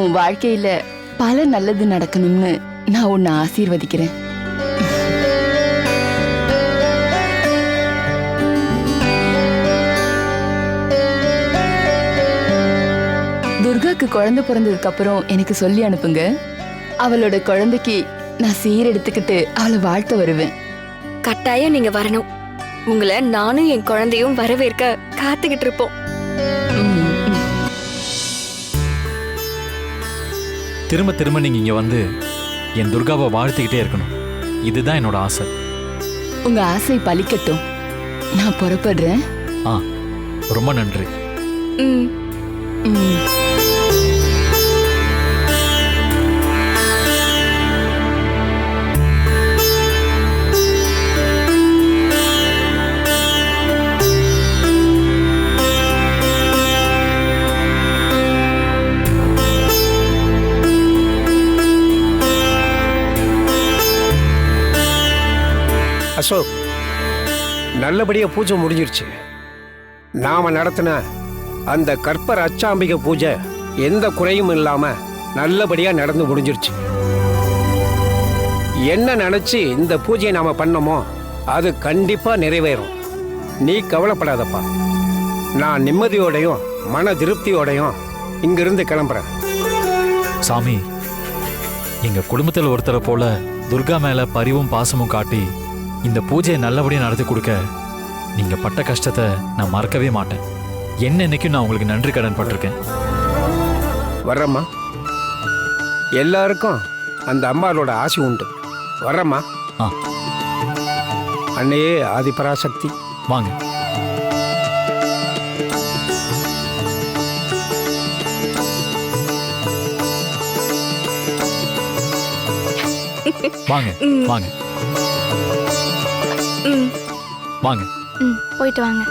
உன் வாழ்க்கையில பல நல்லது நடக்கணும்னு நான் உன்னை ஆசீர்வதிக்கிறேன். துர்காக்கு குழந்தை பிறந்ததுக்கு அப்புறம் எனக்கு சொல்லி அனுப்புங்க. அவளோட குழந்தைக்கு நான் சீர் எடுத்துக்கிட்டு அவளை வாழ்த்த வருவேன். கட்டாயம் நீங்க வரணும். உங்களை நானும் என் குழந்தையும் வரவேற்க காத்துக்கிட்டு இருப்போம். திரும்ப திரும்ப நீங்க இங்க வந்து என் துர்காவை வாழ்த்துக்கிட்டே இருக்கணும். இதுதான் என்னோட ஆசை. உங்க ஆசை பலிக்கட்டும். நான் புறப்படுறேன். ரொம்ப நன்றி. ம். ம். அசோக், நல்லபடியா பூஜை முடிஞ்சிருச்சு. நாம நடத்தின அந்த கற்பர் அச்சாம்பிகை பூஜை எந்த குறையும் இல்லாம நல்லபடியா நடந்து முடிஞ்சிருச்சு. என்ன நினைச்சு இந்த பூஜையை நாம பண்ணோமோ அது கண்டிப்பா நிறைவேறும். நீ கவலைப்படாதப்பா. நான் நிம்மதியோடையும் மன திருப்தியோடையும் இங்கிருந்து கிளம்புறேன். சாமி, எங்க குடும்பத்தில் ஒருத்தரை போல துர்கா மேல பரிவும் பாசமும் காட்டி இந்த பூஜையை நல்லபடியா நடத்தி கொடுக்க நீங்க பட்ட கஷ்டத்தை நான் மறக்கவே மாட்டேன். என்னைக்கும் நான் உங்களுக்கு நன்றி கடன் பட்டிருக்கேன். வர்றம்மா. எல்லாருக்கும் அந்த அம்பாளோட ஆசி உண்டு. வர்றம்மா. அன்னையே ஆதிபராசக்தி. வாங்க. வாங்க வாங்க வாங்க. போயிட்டு வாங்க.